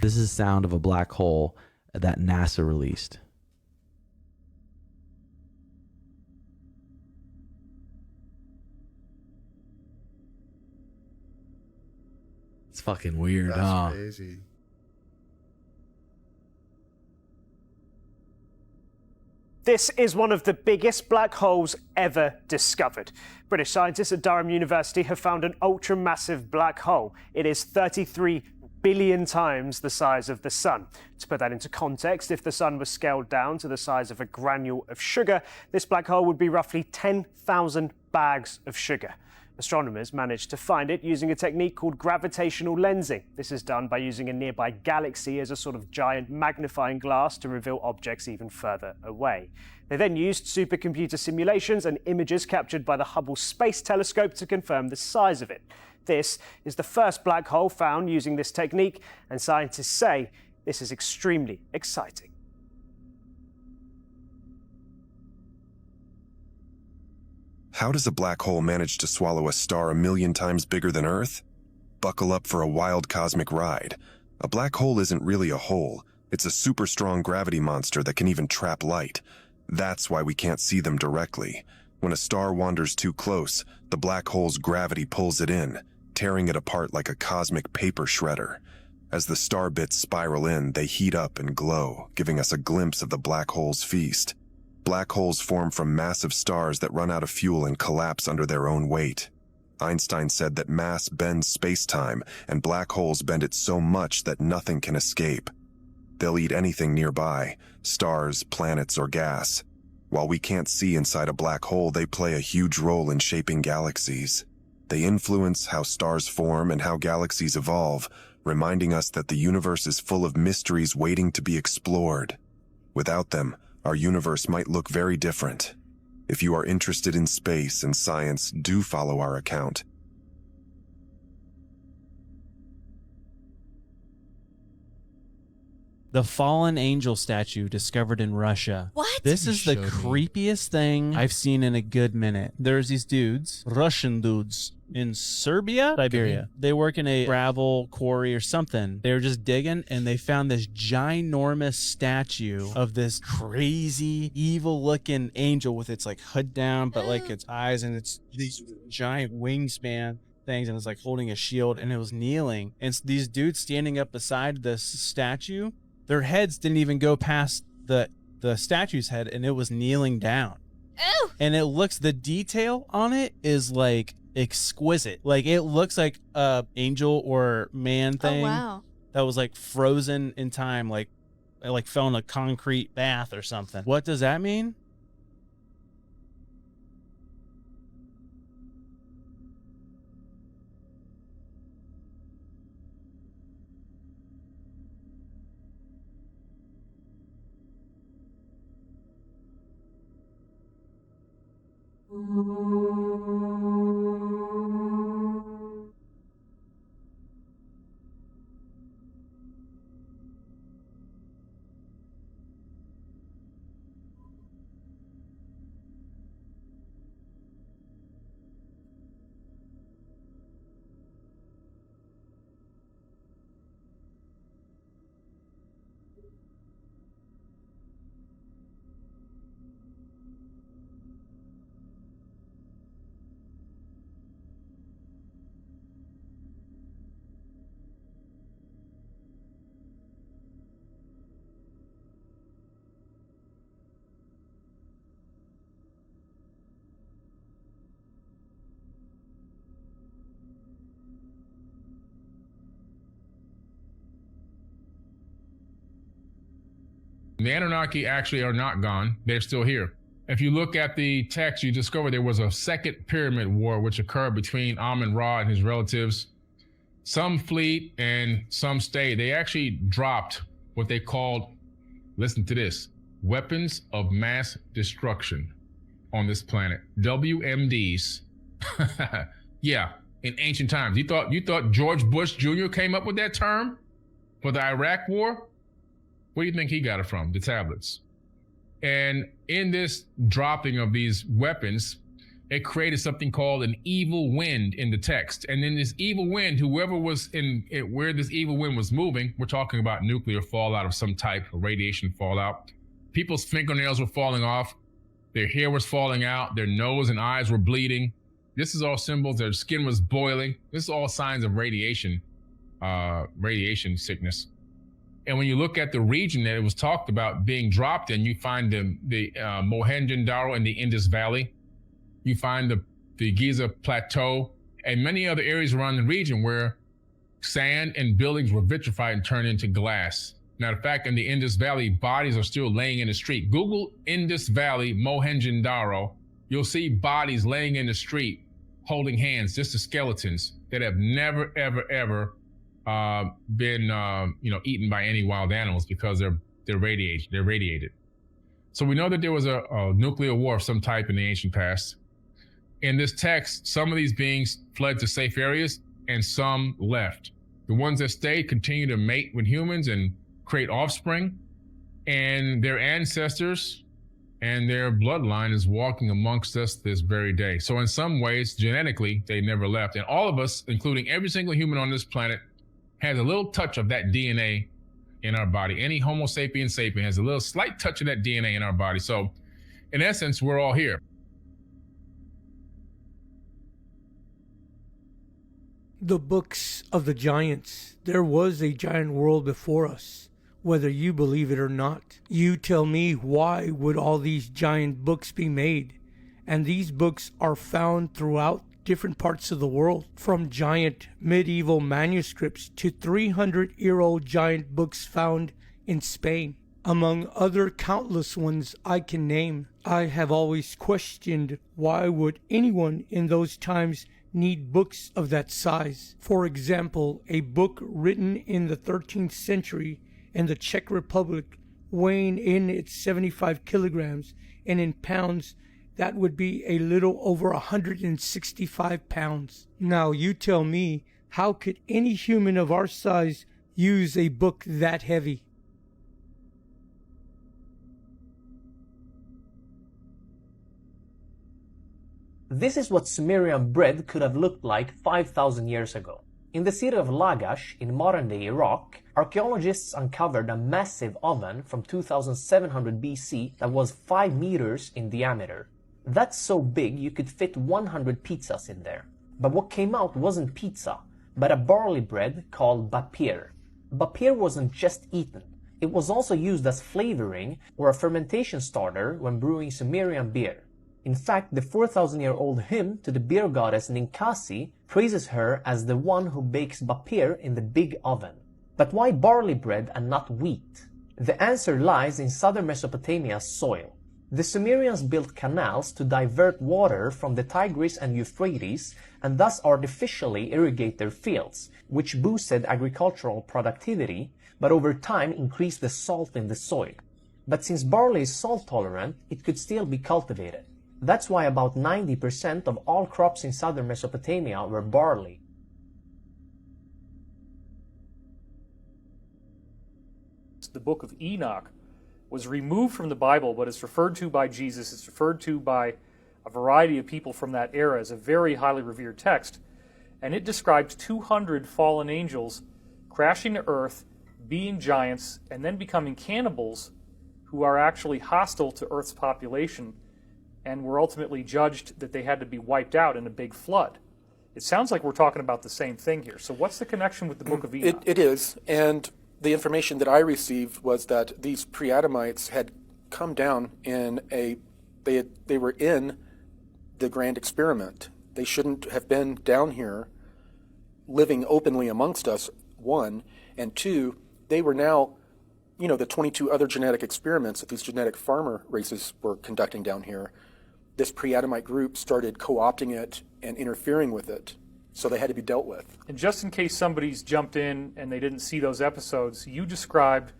This is the sound of a black hole that NASA released. It's fucking weird, That's crazy. This is one of the biggest black holes ever discovered. British scientists at Durham University have found an ultra-massive black hole. It is 33 billion times the size of the sun. To put that into context, if the sun was scaled down to the size of a granule of sugar, this black hole would be roughly 10,000 bags of sugar. Astronomers managed to find it using a technique called gravitational lensing. This is done by using a nearby galaxy as a sort of giant magnifying glass to reveal objects even further away. They then used supercomputer simulations and images captured by the Hubble Space Telescope to confirm the size of it. This is the first black hole found using this technique, and scientists say this is extremely exciting. How does a black hole manage to swallow a star 1,000,000 times bigger than Earth? Buckle up for a wild cosmic ride. A black hole isn't really a hole. It's a super strong gravity monster that can even trap light. That's why we can't see them directly. When a star wanders too close, the black hole's gravity pulls it in, tearing it apart like a cosmic paper shredder. As the star bits spiral in, they heat up and glow, giving us a glimpse of the black hole's feast. Black holes form from massive stars that run out of fuel and collapse under their own weight. Einstein said that mass bends space-time, and black holes bend it so much that nothing can escape. They'll eat anything nearby, stars, planets, or gas. While we can't see inside a black hole, they play a huge role in shaping galaxies. They influence how stars form and how galaxies evolve, reminding us that the universe is full of mysteries waiting to be explored. Without them, our universe might look very different. If you are interested in space and science, do follow our account. The fallen angel statue discovered in Russia. What? This You is the showed me. creepiest thing I've seen in a good minute. There's these dudes, Russian dudes, in Siberia. They work in a gravel quarry or something. They were just digging and they found this ginormous statue of this crazy, evil-looking angel with its like hood down, but like its eyes and its these giant wingspan things, and it's like holding a shield, and it was kneeling. And these dudes standing up beside this statue, their heads didn't even go past the statue's head, and it was kneeling down. Ew. And it looks, the detail on it is like exquisite. Like it looks like a angel or man thing that was like frozen in time, like fell in a concrete bath or something. What does that mean? The Anunnaki actually are not gone. They're still here. If you look at the text, you discover there was a second pyramid war which occurred between Amun-Ra and his relatives. Some fled and some stayed. They actually dropped what they called, listen to this, weapons of mass destruction on this planet. WMDs. Yeah, in ancient times. You thought George Bush Jr. came up with that term for the Iraq War? Where do you think he got it from? The tablets. And in this dropping of these weapons, it created something called an evil wind in the text. And then this evil wind, whoever was in it, where this evil wind was moving, we're talking about nuclear fallout of some type, radiation fallout. People's fingernails were falling off. Their hair was falling out. Their nose and eyes were bleeding. This is all symbols. Their skin was boiling. This is all signs of radiation sickness. And when you look at the region that it was talked about being dropped in, you find the Mohenjo-Daro in the Indus Valley. You find the Giza Plateau and many other areas around the region where sand and buildings were vitrified and turned into glass. Matter of fact, in the Indus Valley, bodies are still laying in the street. Google Indus Valley, Mohenjo-Daro. You'll see bodies laying in the street, holding hands, just the skeletons that have never, ever, ever been eaten by any wild animals because they're radiated. So we know that there was a nuclear war of some type in the ancient past. In this text, some of these beings fled to safe areas and some left. The ones that stayed continue to mate with humans and create offspring, and their ancestors and their bloodline is walking amongst us this very day. So in some ways, genetically, they never left. And all of us, including every single human on this planet, has a little touch of that DNA in our body. Any Homo sapiens sapien has a little slight touch of that DNA in our body. So in essence, we're all here. The books of the giants. There was a giant world before us, whether you believe it or not. You tell me, why would all these giant books be made? And these books are found throughout different parts of the world, from giant medieval manuscripts to 300-year-old giant books found in Spain, among other countless ones I can name. I have always questioned, why would anyone in those times need books of that size? For example, a book written in the 13th century in the Czech Republic, weighing in its 75 kilograms, and in pounds that would be a little over 165 pounds. Now you tell me, how could any human of our size use a book that heavy? This is what Sumerian bread could have looked like 5,000 years ago. In the city of Lagash, in modern-day Iraq, archaeologists uncovered a massive oven from 2700 BC that was 5 meters in diameter. That's so big you could fit 100 pizzas in there. But what came out wasn't pizza, but a barley bread called bapir. Bapir wasn't just eaten. It was also used as flavoring or a fermentation starter when brewing Sumerian beer. In fact, the 4,000-year-old hymn to the beer goddess Ninkasi praises her as the one who bakes bapir in the big oven. But why barley bread and not wheat? The answer lies in southern Mesopotamia's soil. The Sumerians built canals to divert water from the Tigris and Euphrates and thus artificially irrigate their fields, which boosted agricultural productivity, but over time increased the salt in the soil. But since barley is salt tolerant, it could still be cultivated. That's why about 90% of all crops in southern Mesopotamia were barley. The book of Enoch was removed from the Bible, but it's referred to by Jesus, it's referred to by a variety of people from that era as a very highly revered text, and it describes 200 fallen angels crashing to earth, being giants, and then becoming cannibals who are actually hostile to Earth's population, and were ultimately judged that they had to be wiped out in a big flood. It sounds like we're talking about the same thing here. So what's the connection with the Book of Enoch? It is, and the information that I received was that these pre-Adamites had come down in they were in the grand experiment. They shouldn't have been down here living openly amongst us, one, and two, they were now, the 22 other genetic experiments that these genetic farmer races were conducting down here. This pre-Adamite group started co-opting it and interfering with it, so they had to be dealt with. And just in case somebody's jumped in and they didn't see those episodes, you described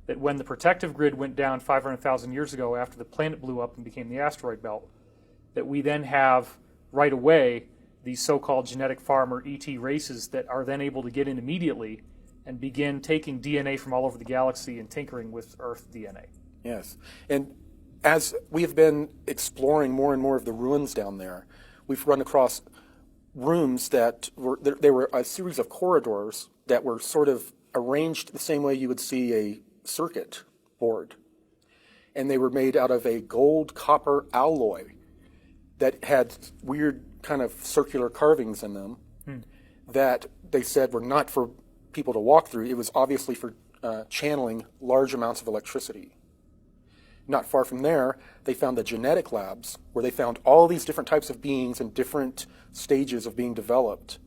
that when the protective grid went down 500,000 years ago after the planet blew up and became the asteroid belt, that we then have right away these so-called genetic farmer ET races that are then able to get in immediately and begin taking DNA from all over the galaxy and tinkering with Earth DNA. Yes, and as we have been exploring more and more of the ruins down there, we've run across rooms that were a series of corridors that were sort of arranged the same way you would see a circuit board. And they were made out of a gold copper alloy that had weird kind of circular carvings in them that they said were not for people to walk through. It was obviously for channeling large amounts of electricity. Not far from there, they found the genetic labs, where they found all these different types of beings in different stages of being developed.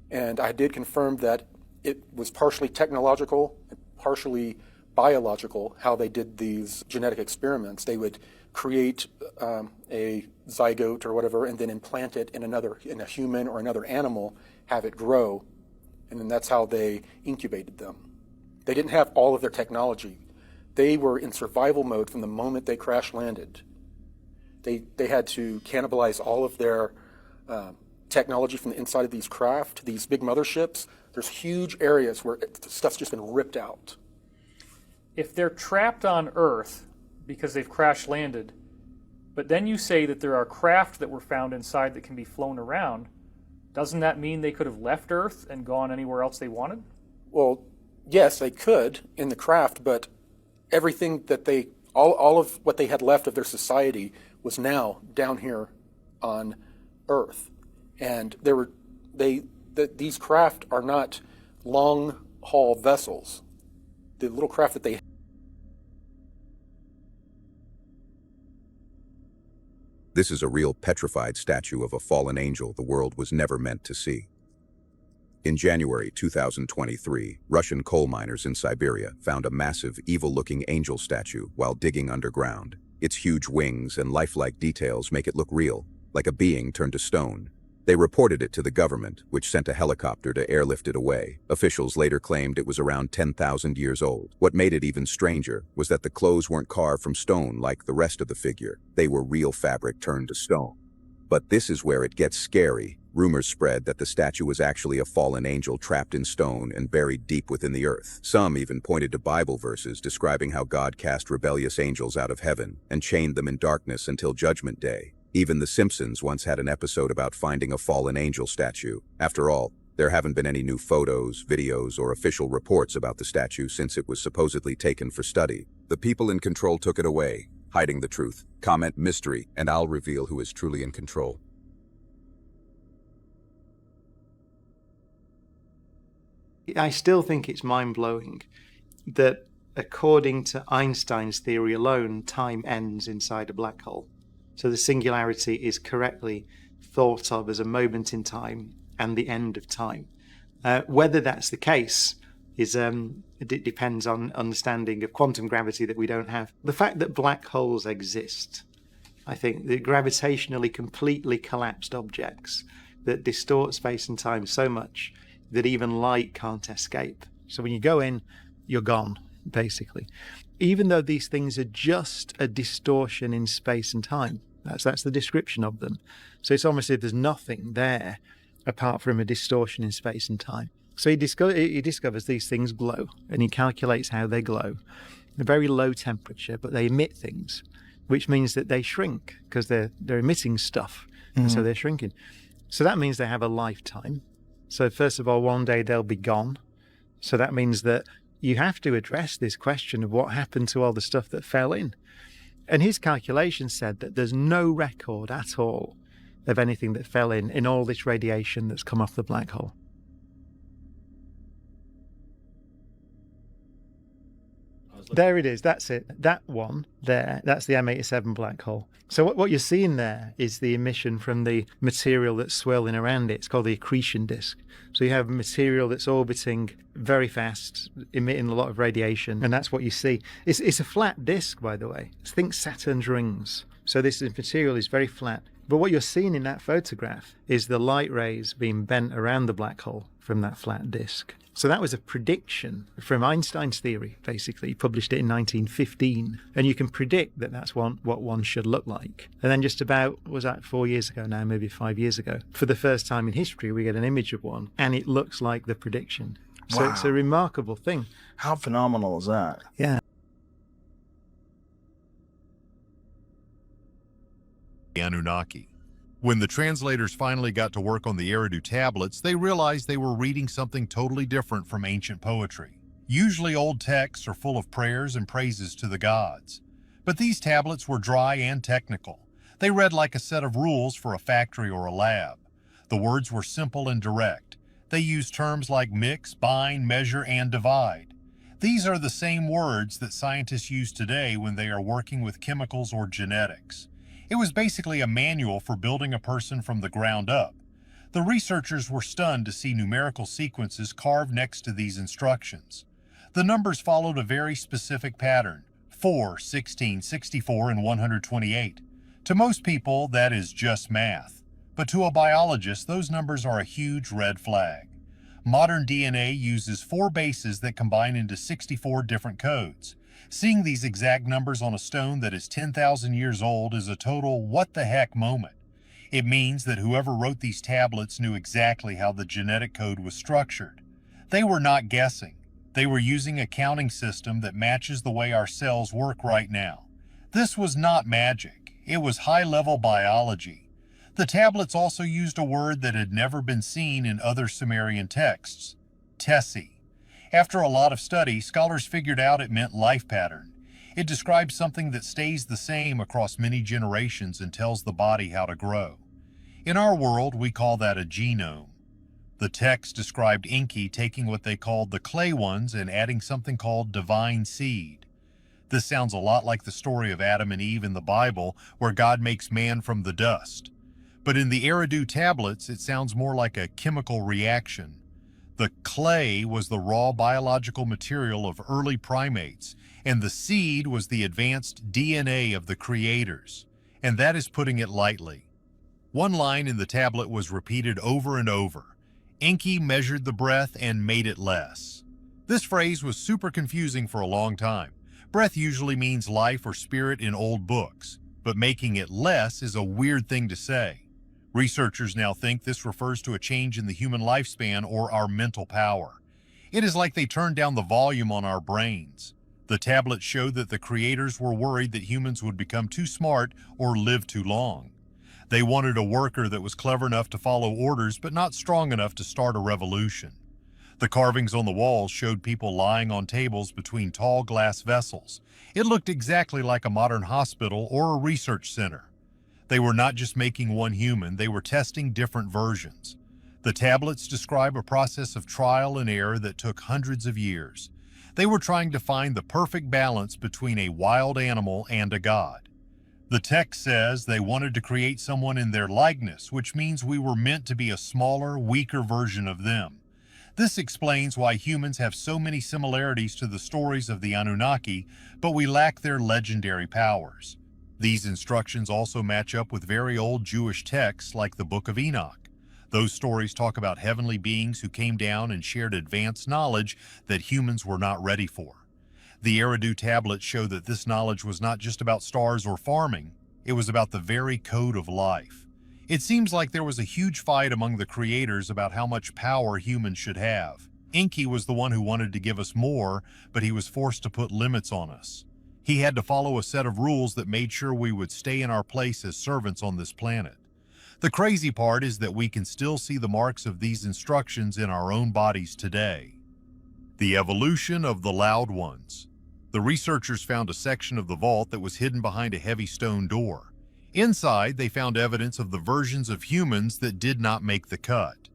And I did confirm that it was partially technological and partially biological, how they did these genetic experiments. They would create a zygote or whatever and then implant it in a human or another animal, have it grow, and then that's how they incubated them. They didn't have all of their technology. They were in survival mode from the moment they crash landed. They had to cannibalize all of their technology from the inside of these craft, these big motherships. There's huge areas where stuff's just been ripped out. If they're trapped on Earth because they've crash landed, but then you say that there are craft that were found inside that can be flown around, doesn't that mean they could have left Earth and gone anywhere else they wanted? Well, yes, they could in the craft, but everything that all of what they had left of their society was now down here on Earth. And these craft are not long-haul vessels. The little craft that they... This is a real petrified statue of a fallen angel the world was never meant to see. In January 2023, Russian coal miners in Siberia found a massive, evil-looking angel statue while digging underground. Its huge wings and lifelike details make it look real, like a being turned to stone. They reported it to the government, which sent a helicopter to airlift it away. Officials later claimed it was around 10,000 years old. What made it even stranger was that the clothes weren't carved from stone like the rest of the figure. They were real fabric turned to stone. But this is where it gets scary. Rumors spread that the statue was actually a fallen angel trapped in stone and buried deep within the earth. Some even pointed to Bible verses describing how God cast rebellious angels out of heaven and chained them in darkness until Judgment Day. Even The Simpsons once had an episode about finding a fallen angel statue. After all, there haven't been any new photos, videos, or official reports about the statue since it was supposedly taken for study. The people in control took it away, hiding the truth. Comment mystery, and I'll reveal who is truly in control. I still think it's mind-blowing that, according to Einstein's theory alone, time ends inside a black hole. So the singularity is correctly thought of as a moment in time and the end of time. Whether that's the case is it depends on understanding of quantum gravity that we don't have. The fact that black holes exist, I think, the gravitationally completely collapsed objects that distort space and time so much that even light can't escape. So when you go in, you're gone, basically. Even though these things are just a distortion in space and time. That's the description of them. So it's almost as if there's nothing there apart from a distortion in space and time. So he discovers these things glow, and he calculates how they glow. They're very low temperature, but they emit things, which means that they shrink because they're emitting stuff, and so they're shrinking. So that means they have a lifetime. So first of all, one day they'll be gone. So that means that you have to address this question of what happened to all the stuff that fell in. And his calculation said that there's no record at all of anything that fell in all this radiation that's come off the black hole. There it is, that's it. That one there, that's the M87 black hole. So what you're seeing there is the emission from the material that's swirling around it. It's called the accretion disk. So you have material that's orbiting very fast, emitting a lot of radiation, and that's what you see. It's a flat disk, by the way. Think Saturn's rings. So this material is very flat. But what you're seeing in that photograph is the light rays being bent around the black hole from that flat disk. So that was a prediction from Einstein's theory, basically. He published it in 1915. And you can predict that that's what one should look like. And then just about, was that 4 years ago now, maybe 5 years ago, for the first time in history, we get an image of one, and it looks like the prediction. So It's a remarkable thing. How phenomenal is that? Yeah. Anunnaki. When the translators finally got to work on the Eridu tablets, they realized they were reading something totally different from ancient poetry. Usually old texts are full of prayers and praises to the gods. But these tablets were dry and technical. They read like a set of rules for a factory or a lab. The words were simple and direct. They used terms like mix, bind, measure, and divide. These are the same words that scientists use today when they are working with chemicals or genetics. It was basically a manual for building a person from the ground up. The researchers were stunned to see numerical sequences carved next to these instructions. The numbers followed a very specific pattern: 4, 16, 64, and 128. To most people, that is just math. But to a biologist, those numbers are a huge red flag. Modern DNA uses 4 bases that combine into 64 different codes. Seeing these exact numbers on a stone that is 10,000 years old is a total what the heck moment. It means that whoever wrote these tablets knew exactly how the genetic code was structured. They were not guessing. They were using a counting system that matches the way our cells work right now. This was not magic. It was high-level biology. The tablets also used a word that had never been seen in other Sumerian texts: tessi. After a lot of study, scholars figured out it meant life pattern. It describes something that stays the same across many generations and tells the body how to grow. In our world, we call that a genome. The text described Enki taking what they called the clay ones and adding something called divine seed. This sounds a lot like the story of Adam and Eve in the Bible, where God makes man from the dust. But in the Eridu tablets, it sounds more like a chemical reaction. The clay was the raw biological material of early primates, and the seed was the advanced DNA of the creators. And that is putting it lightly. One line in the tablet was repeated over and over: Enki measured the breath and made it less. This phrase was super confusing for a long time. Breath usually means life or spirit in old books, but making it less is a weird thing to say. Researchers now think this refers to a change in the human lifespan or our mental power. It is like they turned down the volume on our brains. The tablets showed that the creators were worried that humans would become too smart or live too long. They wanted a worker that was clever enough to follow orders but not strong enough to start a revolution. The carvings on the walls showed people lying on tables between tall glass vessels. It looked exactly like a modern hospital or a research center. They were not just making one human, they were testing different versions. The tablets describe a process of trial and error that took hundreds of years. They were trying to find the perfect balance between a wild animal and a god. The text says they wanted to create someone in their likeness, which means we were meant to be a smaller, weaker version of them. This explains why humans have so many similarities to the stories of the Anunnaki, but we lack their legendary powers. These instructions also match up with very old Jewish texts like the Book of Enoch. Those stories talk about heavenly beings who came down and shared advanced knowledge that humans were not ready for. The Eridu tablets show that this knowledge was not just about stars or farming, it was about the very code of life. It seems like there was a huge fight among the creators about how much power humans should have. Enki was the one who wanted to give us more, but he was forced to put limits on us. He had to follow a set of rules that made sure we would stay in our place as servants on this planet. The crazy part is that we can still see the marks of these instructions in our own bodies today. The evolution of the loud ones. The researchers found a section of the vault that was hidden behind a heavy stone door. Inside, they found evidence of the versions of humans that did not make the cut.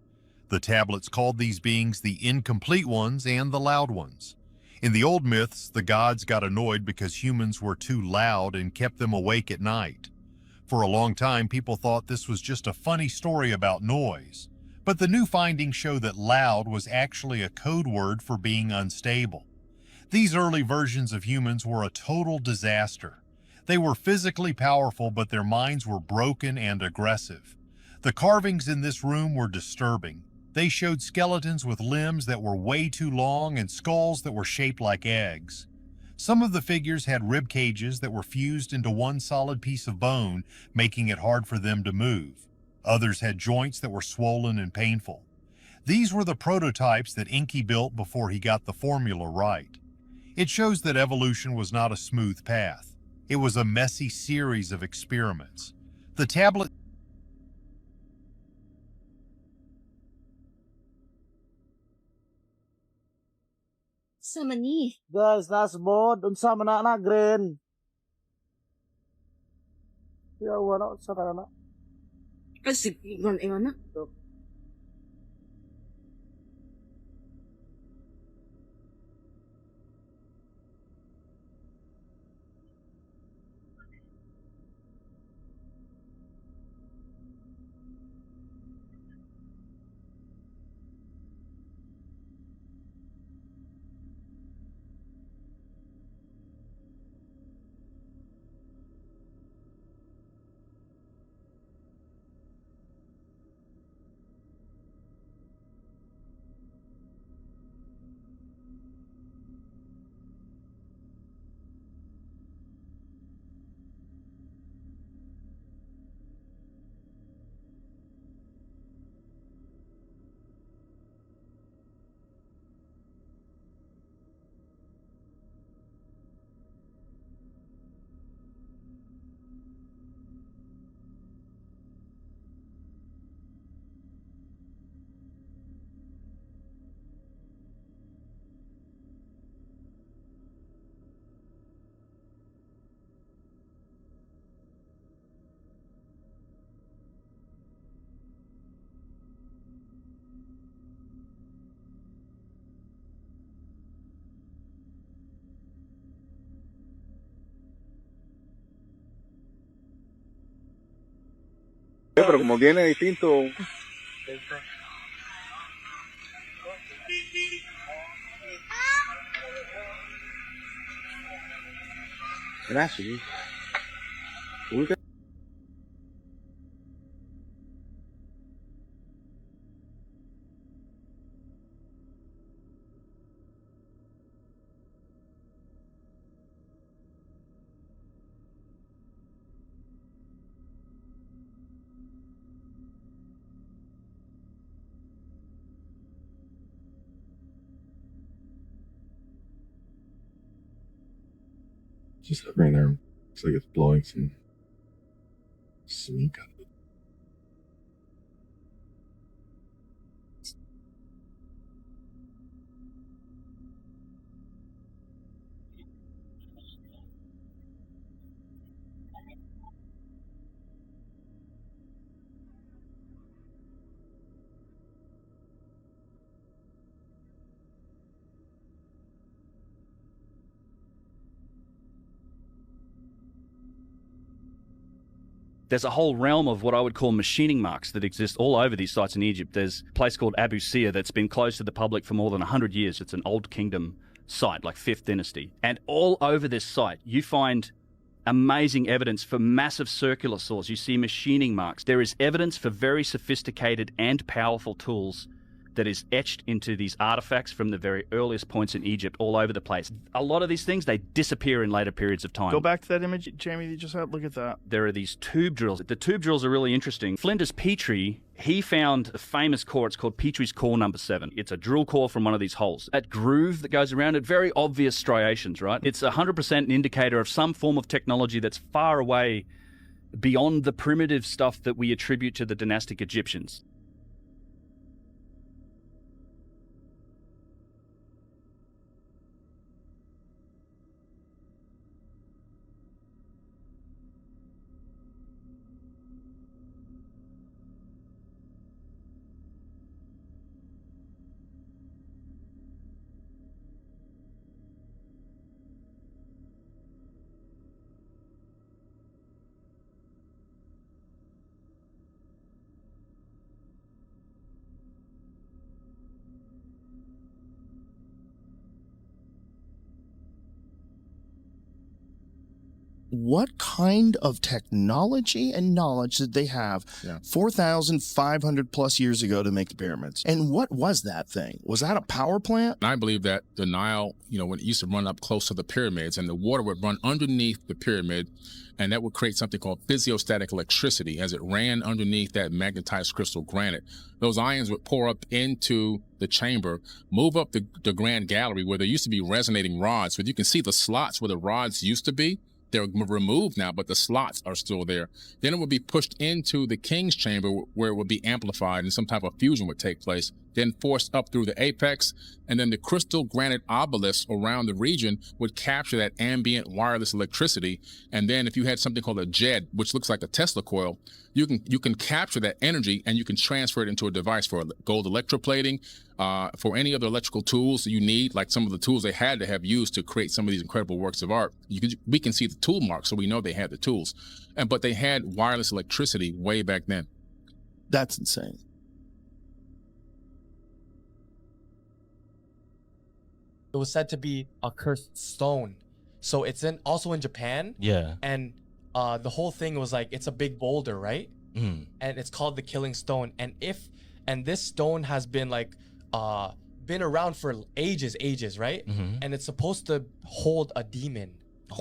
The tablets called these beings the incomplete ones and the loud ones. In the old myths, the gods got annoyed because humans were too loud and kept them awake at night. For a long time, people thought this was just a funny story about noise. But the new findings show that loud was actually a code word for being unstable. These early versions of humans were a total disaster. They were physically powerful, but their minds were broken and aggressive. The carvings in this room were disturbing. They showed skeletons with limbs that were way too long and skulls that were shaped like eggs. Some of the figures had rib cages that were fused into one solid piece of bone, making it hard for them to move. Others had joints that were swollen and painful. These were the prototypes that Enki built before he got the formula right. It shows that evolution was not a smooth path. It was a messy series of experiments. The tablet Sama ni? Guys, dashboard unsa man na green. Ya wala sa kana. Kasi igon na. Pero como viene distinto. Gracias. Just right there. Looks like it's blowing some smoke out of it. There's a whole realm of what I would call machining marks that exist all over these sites in Egypt. There's a place called Abu Sir that's been closed to the public for more than 100 years. It's an old kingdom site, like 5th dynasty. And all over this site, you find amazing evidence for massive circular saws. You see machining marks. There is evidence for very sophisticated and powerful tools that is etched into these artifacts from the very earliest points in Egypt all over the place. A lot of these things, they disappear in later periods of time. Go back to that image, Jamie, you just had. Look at that. There are these tube drills. The tube drills are really interesting. Flinders Petrie, he found a famous core. It's called Petrie's core number 7. It's a drill core from one of these holes. That groove that goes around it, very obvious striations, right? It's 100% an indicator of some form of technology that's far away beyond the primitive stuff that we attribute to the dynastic Egyptians. What kind of technology and knowledge did they have 4,500 plus years ago to make the pyramids? And what was that thing? Was that a power plant? I believe that the Nile, when it used to run up close to the pyramids, and the water would run underneath the pyramid, and that would create something called physiostatic electricity as it ran underneath that magnetized crystal granite. Those ions would pour up into the chamber, move up the grand gallery where there used to be resonating rods, where you can see the slots where the rods used to be. they're removed now, but the slots are still there. Then it would be pushed into the king's chamber where it would be amplified and some type of fusion would take place, then forced up through the apex, and then the crystal granite obelisks around the region would capture that ambient wireless electricity. And then if you had something called a JED, which looks like a Tesla coil, you can capture that energy and you can transfer it into a device for gold electroplating, for any other electrical tools you need, like some of the tools they had to have used to create some of these incredible works of art. We can see the tool mark, so we know they had the tools. But they had wireless electricity way back then. That's insane. It was said to be a cursed stone. So it's also in Japan. Yeah. And the whole thing was like, it's a big boulder, right? Mm. And it's called the Killing Stone. And this stone has been like, been around for ages, right? Mm-hmm. And it's supposed to hold a demon,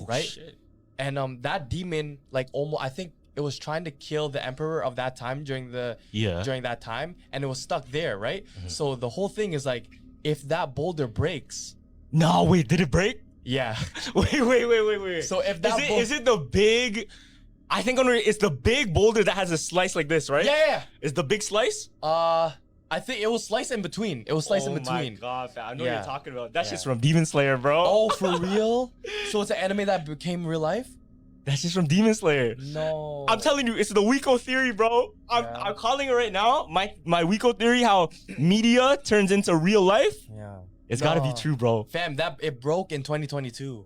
right? Shit. And that demon, like almost, I think it was trying to kill the emperor of that time during that time, and it was stuck there, right? Mm-hmm. So the whole thing is like, if that boulder breaks. No, wait, did it break? Yeah. Wait. So if that is it the big? I think it's the big boulder that has a slice like this, right? Yeah. Is the big slice? I think it was sliced in between. It was sliced in between. Oh my god, fam. I know what Yeah. you're talking about. That's just from Demon Slayer, bro. Oh, for real? So it's an anime that became real life? That's just from Demon Slayer. No. I'm telling you, it's the Wiko theory, bro. I'm calling it right now. My Wiko theory, how media turns into real life. Yeah. It's gotta be true, bro. Fam, it broke in 2022.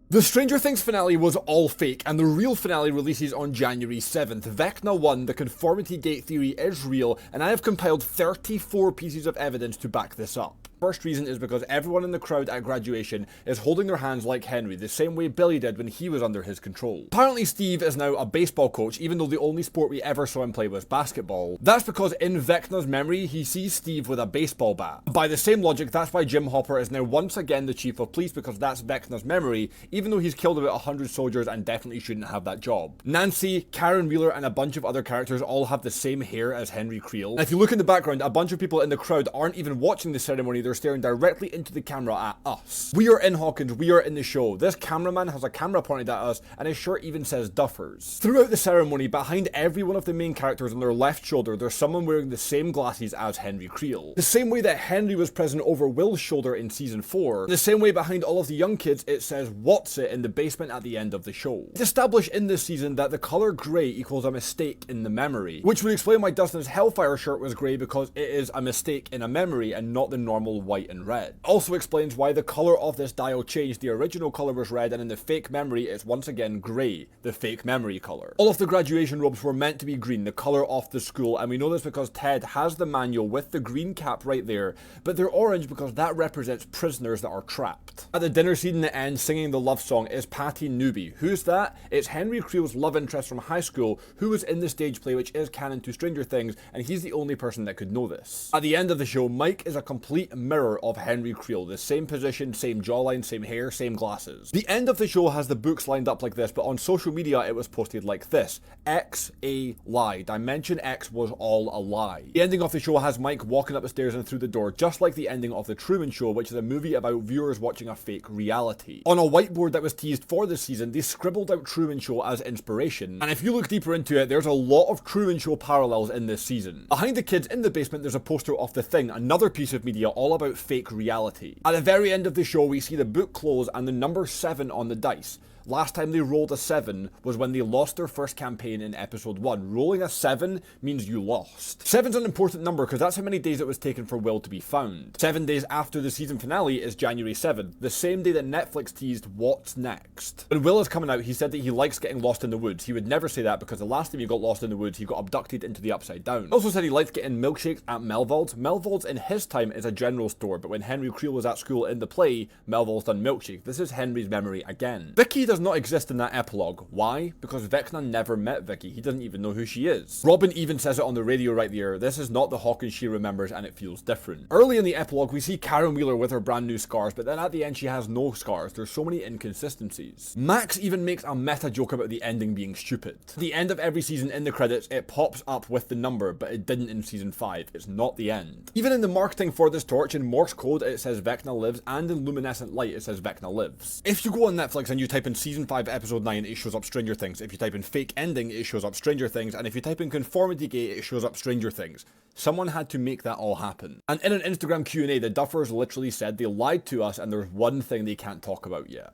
The Stranger Things finale was all fake, and the real finale releases on January 7th. Vecna 1, the conformity gate theory is real, and I have compiled 34 pieces of evidence to back this up. First reason is because everyone in the crowd at graduation is holding their hands like Henry, the same way Billy did when he was under his control. Apparently Steve is now a baseball coach, even though the only sport we ever saw him play was basketball. That's because in Vecna's memory, he sees Steve with a baseball bat. By the same logic, that's why Jim Hopper is now once again the chief of police, because that's Vecna's memory, even though he's killed about 100 soldiers and definitely shouldn't have that job. Nancy, Karen Wheeler, and a bunch of other characters all have the same hair as Henry Creel. And if you look in the background, a bunch of people in the crowd aren't even watching the ceremony, they're staring directly into the camera at us. We are in Hawkins, we are in the show. This cameraman has a camera pointed at us, and his shirt even says Duffers. Throughout the ceremony, behind every one of the main characters on their left shoulder, there's someone wearing the same glasses as Henry Creel. The same way that Henry was present over Will's shoulder in season 4, the same way behind all of the young kids, it says What's It in the basement at the end of the show. It's established in this season that the color grey equals a mistake in the memory, which would explain why Dustin's Hellfire shirt was grey, because it is a mistake in a memory and not the normal white and red. Also explains why the color of this dial changed. The original color was red, and in the fake memory it's once again grey, the fake memory color. All of the graduation robes were meant to be green, the color of the school, and we know this because Ted has the manual with the green cap right there, but they're orange because that represents prisoners that are trapped. At the dinner scene in the end, singing the love song is Patty Newby. Who's that? It's Henry Creel's love interest from high school, who was in the stage play which is canon to Stranger Things, and he's the only person that could know this. At the end of the show, Mike is a complete mirror of Henry Creel, the same position, same jawline, same hair, same glasses. The end of the show has the books lined up like this, but on social media it was posted like this: X a lie. Dimension X was all a lie. The ending of the show has Mike walking up the stairs and through the door, just like the ending of The Truman Show, which is a movie about viewers watching a fake reality. On a whiteboard that was teased for this season, they scribbled out Truman Show as inspiration, and if you look deeper into it, there's a lot of Truman Show parallels in this season. Behind the kids in the basement, there's a poster of The Thing, another piece of media all about fake reality. At the very end of the show, we see the book close and the number 7 on the dice. Last time they rolled a 7 was when they lost their first campaign in episode 1. Rolling a 7 means you lost. 7's an important number because that's how many days it was taken for Will to be found. 7 days after the season finale is January 7th, the same day that Netflix teased What's Next. When Will is coming out, he said that he likes getting lost in the woods. He would never say that because the last time he got lost in the woods, he got abducted into the Upside Down. He also said he liked getting milkshakes at Melvald's. Melvald's in his time is a general store, but when Henry Creel was at school in the play, Melvald's done milkshake. This is Henry's memory again. Vicky does not exist in that epilogue. Why? Because Vecna never met Vicky. He doesn't even know who she is. Robin even says it on the radio right there. This is not the Hawkins she remembers and it feels different. Early in the epilogue, we see Karen Wheeler with her brand new scars, but then at the end she has no scars. There's so many inconsistencies. Max even makes a meta joke about the ending being stupid. At the end of every season in the credits, it pops up with the number, but it didn't in season 5. It's not the end. Even in the marketing for this torch, in Morse code it says Vecna lives, and in luminescent light it says Vecna lives. If you go on Netflix and you type in season 5 episode 9, it shows up Stranger Things. If you type in fake ending, it shows up Stranger Things, and if you type in conformity gate, it shows up Stranger Things. Someone had to make that all happen. And in an Instagram Q&A, the Duffers literally said they lied to us and there's one thing they can't talk about yet.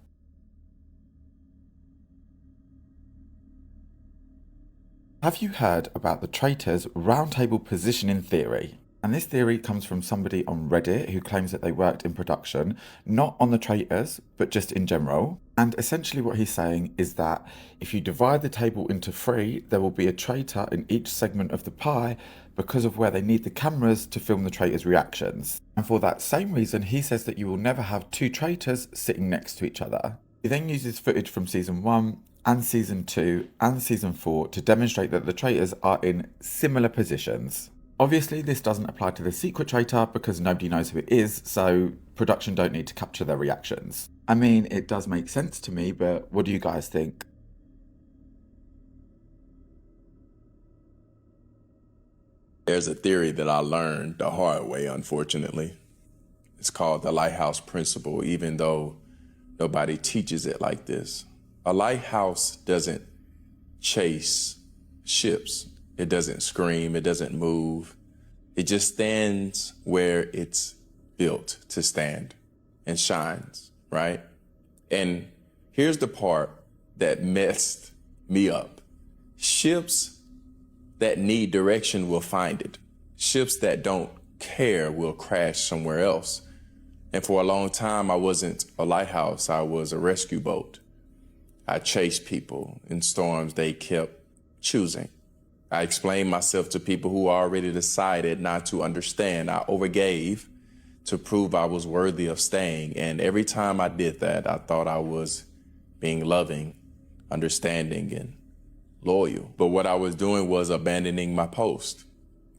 Have you heard about the Traitors roundtable positioning theory? And this theory comes from somebody on Reddit who claims that they worked in production, not on the Traitors, but just in general. And essentially what he's saying is that if you divide the table into 3, there will be a traitor in each segment of the pie because of where they need the cameras to film the traitors' reactions. And for that same reason, he says that you will never have 2 traitors sitting next to each other. He then uses footage from season 1 and season 2 and season 4 to demonstrate that the traitors are in similar positions. Obviously, this doesn't apply to the secret traitor because nobody knows who it is, so production don't need to capture their reactions. I mean, it does make sense to me, but what do you guys think? There's a theory that I learned the hard way, unfortunately. It's called the lighthouse principle, even though nobody teaches it like this. A lighthouse doesn't chase ships. It doesn't scream, it doesn't move. It just stands where it's built to stand and shines, right? And here's the part that messed me up. Ships that need direction will find it. Ships that don't care will crash somewhere else. And for a long time, I wasn't a lighthouse, I was a rescue boat. I chased people in storms they kept choosing. I explained myself to people who already decided not to understand. I overgave to prove I was worthy of staying. And every time I did that, I thought I was being loving, understanding, and loyal. But what I was doing was abandoning my post.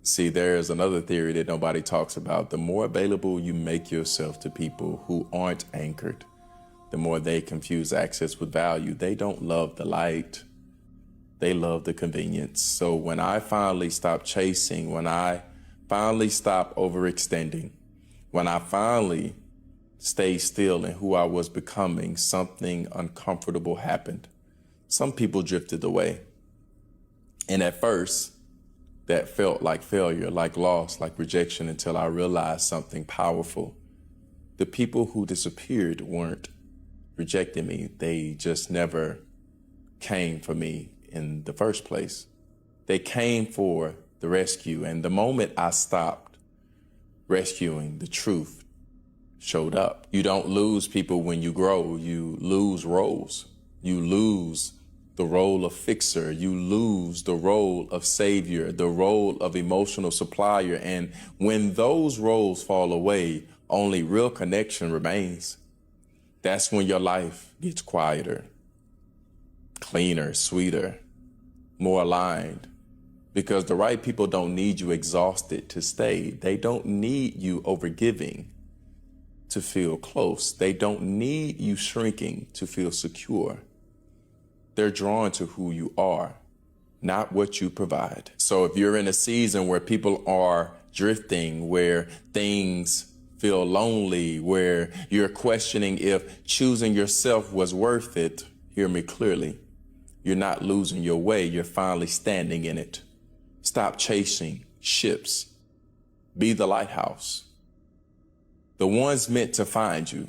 See, there's another theory that nobody talks about. The more available you make yourself to people who aren't anchored, the more they confuse access with value. They don't love the light. They love the convenience. So when I finally stopped chasing, when I finally stopped overextending, when I finally stayed still in who I was becoming, something uncomfortable happened. Some people drifted away. And at first, that felt like failure, like loss, like rejection, until I realized something powerful. The people who disappeared weren't rejecting me. They just never came for me in the first place. They came for the rescue. And the moment I stopped rescuing, the truth showed up. You don't lose people when you grow. You lose roles. You lose the role of fixer. You lose the role of savior, the role of emotional supplier. And when those roles fall away, only real connection remains. That's when your life gets quieter, cleaner, sweeter, more aligned. Because the right people don't need you exhausted to stay. They don't need you overgiving to feel close. They don't need you shrinking to feel secure. They're drawn to who you are, not what you provide. So if you're in a season where people are drifting, where things feel lonely, where you're questioning if choosing yourself was worth it, hear me clearly. You're not losing your way. You're finally standing in it. Stop chasing ships. Be the lighthouse. The ones meant to find you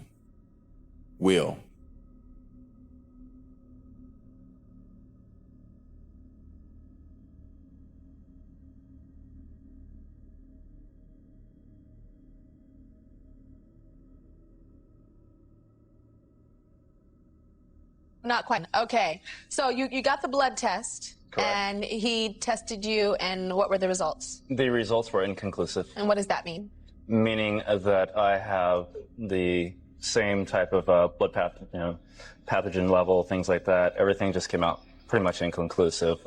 will. Not quite. Okay. So you got the blood test. Correct. And he tested you, and what were the results? The results were inconclusive. And what does that mean? Meaning that I have the same type of blood pathogen level, things like that. Everything just came out pretty much inconclusive.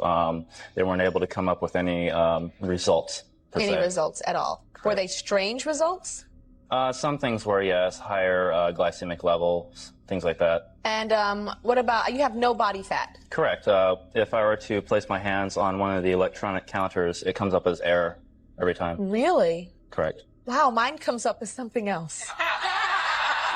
They weren't able to come up with any results. Any results at all? Correct. Were they strange results? Some things were, yes, higher glycemic levels, things like that. And what about, you have no body fat? Correct. If I were to place my hands on one of the electronic counters, it comes up as error every time. Really? Correct. Wow, mine comes up as something else.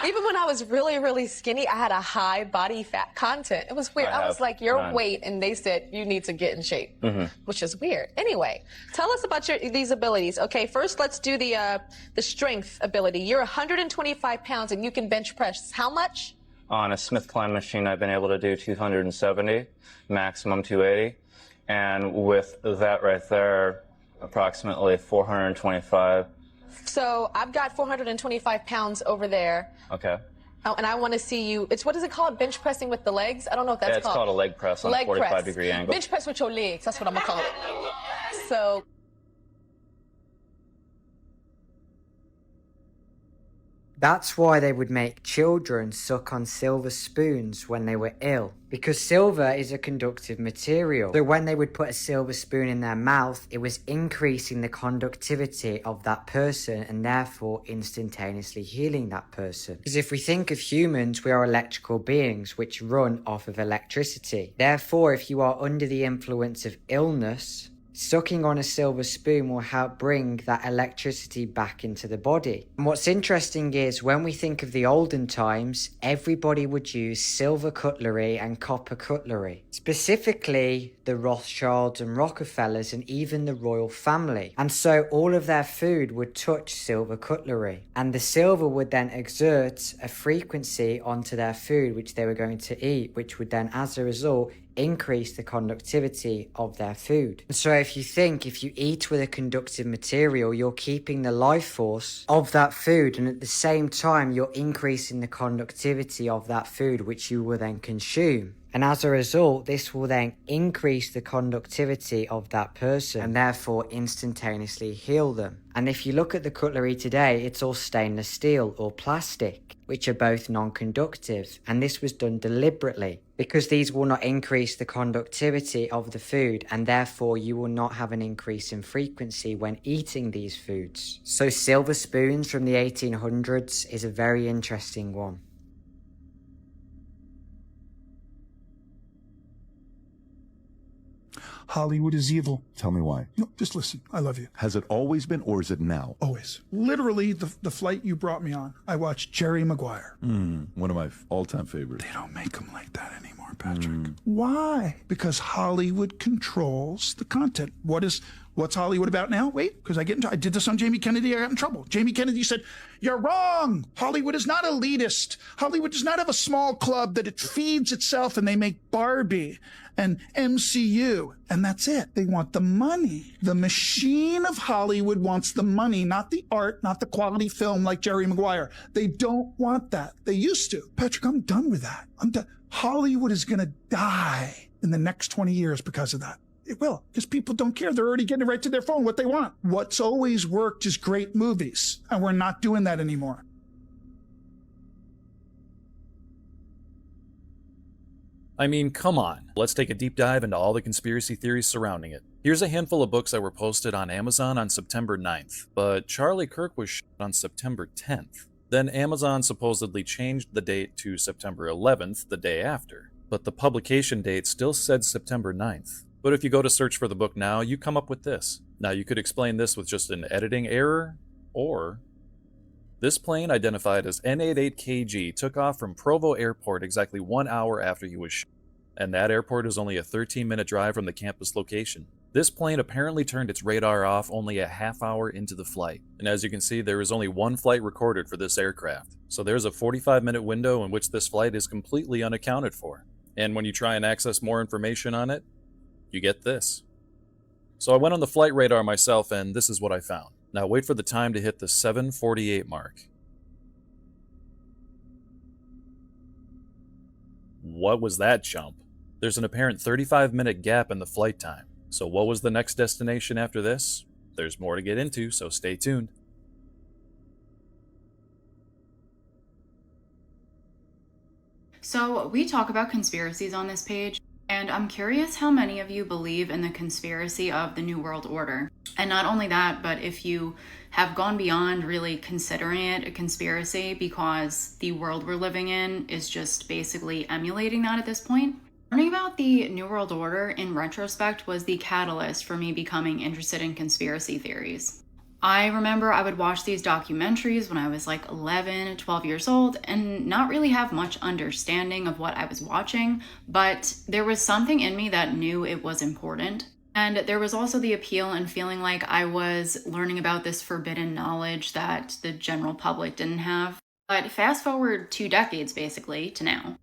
Even when I was really, really skinny, I had a high body fat content. It was weird. I was like, your weight, and they said, you need to get in shape, which is weird. Anyway, tell us about these abilities. Okay, first let's do the strength ability. You're 125 pounds and you can bench press how much? On a Smith climb machine, I've been able to do 270, maximum 280. And with that right there, approximately 425. So I've got 425 pounds over there. Okay. Oh, and I want to see you. What is it called? Bench pressing with the legs? I don't know what that's called. It's called a leg press on a 45-degree angle. Bench press with your legs. That's what I'm going to call it. So. That's why they would make children suck on silver spoons when they were ill, because silver is a conductive material. So when they would put a silver spoon in their mouth, it was increasing the conductivity of that person and therefore instantaneously healing that person. Because if we think of humans, we are electrical beings which run off of electricity. Therefore, if you are under the influence of illness, sucking on a silver spoon will help bring that electricity back into the body. And what's interesting is when we think of the olden times, everybody would use silver cutlery and copper cutlery. Specifically, the Rothschilds and Rockefellers and even the royal family. And so all of their food would touch silver cutlery. And the silver would then exert a frequency onto their food which they were going to eat, which would then, as a result, increase the conductivity of their food. And so if you eat with a conductive material, you're keeping the life force of that food, and at the same time you're increasing the conductivity of that food which you will then consume. And as a result, this will then increase the conductivity of that person and therefore instantaneously heal them. And if you look at the cutlery today, it's all stainless steel or plastic, which are both non-conductive. And this was done deliberately because these will not increase the conductivity of the food, and therefore you will not have an increase in frequency when eating these foods. So silver spoons from the 1800s is a very interesting one. Hollywood is evil. Tell me why. No, just listen. I love you. Has it always been, or is it now? Always. Literally, the flight you brought me on, I watched Jerry Maguire. One of my all-time favorites. They don't make them like that anymore, Patrick. Why? Because Hollywood controls the content. What's Hollywood about now? Wait, because I did this on Jamie Kennedy, I got in trouble. Jamie Kennedy said, "You're wrong. Hollywood is not elitist. Hollywood does not have a small club that it feeds itself and they make Barbie and MCU, and that's it. They want the money. The machine of Hollywood wants the money, not the art, not the quality film like Jerry Maguire. They don't want that. They used to. Patrick, I'm done with that. I'm done. Hollywood is going to die in the next 20 years because of that. It will, because people don't care. They're already getting right to their phone what they want. What's always worked is great movies, and we're not doing that anymore. I mean, come on. Let's take a deep dive into all the conspiracy theories surrounding it. Here's a handful of books that were posted on Amazon on September 9th, but Charlie Kirk was shot on September 10th. Then Amazon supposedly changed the date to September 11th, the day after, but the publication date still said September 9th. But if you go to search for the book now, you come up with this. Now you could explain this with just an editing error, or this plane, identified as N88KG, took off from Provo Airport exactly 1 hour after he was shot, and that airport is only a 13-minute drive from the campus location. This plane apparently turned its radar off only a half hour into the flight, and as you can see, there is only one flight recorded for this aircraft. So there's a 45-minute window in which this flight is completely unaccounted for. And when you try and access more information on it, you get this. So I went on the flight radar myself, and this is what I found. Now wait for the time to hit the 7:48 mark. What was that jump? There's an apparent 35-minute gap in the flight time. So what was the next destination after this? There's more to get into, so stay tuned. So we talk about conspiracies on this page, and I'm curious how many of you believe in the conspiracy of the New World Order. And not only that, but if you have gone beyond really considering it a conspiracy because the world we're living in is just basically emulating that at this point. Learning about the New World Order in retrospect was the catalyst for me becoming interested in conspiracy theories. I remember I would watch these documentaries when I was like 11, 12 years old and not really have much understanding of what I was watching, but there was something in me that knew it was important. And there was also the appeal and feeling like I was learning about this forbidden knowledge that the general public didn't have. But fast forward 2 decades basically to now.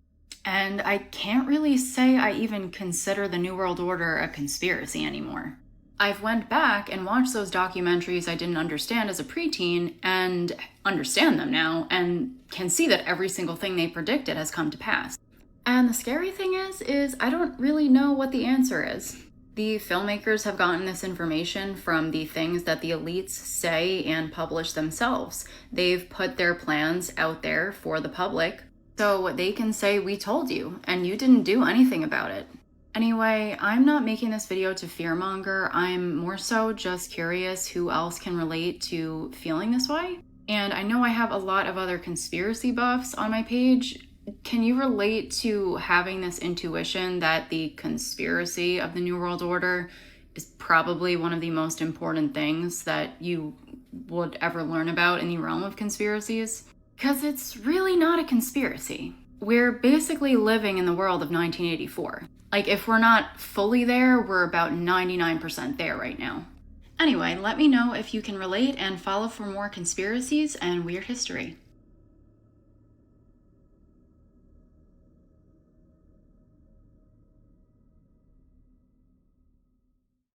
And I can't really say I even consider the New World Order a conspiracy anymore. I've went back and watched those documentaries I didn't understand as a preteen and understand them now and can see that every single thing they predicted has come to pass. And the scary thing is I don't really know what the answer is. The filmmakers have gotten this information from the things that the elites say and publish themselves. They've put their plans out there for the public, so they can say, we told you, and you didn't do anything about it. Anyway, I'm not making this video to fearmonger. I'm more so just curious who else can relate to feeling this way. And I know I have a lot of other conspiracy buffs on my page. Can you relate to having this intuition that the conspiracy of the New World Order is probably one of the most important things that you would ever learn about in the realm of conspiracies? Because it's really not a conspiracy. We're basically living in the world of 1984. Like, if we're not fully there, we're about 99% there right now. Anyway, let me know if you can relate and follow for more conspiracies and weird history.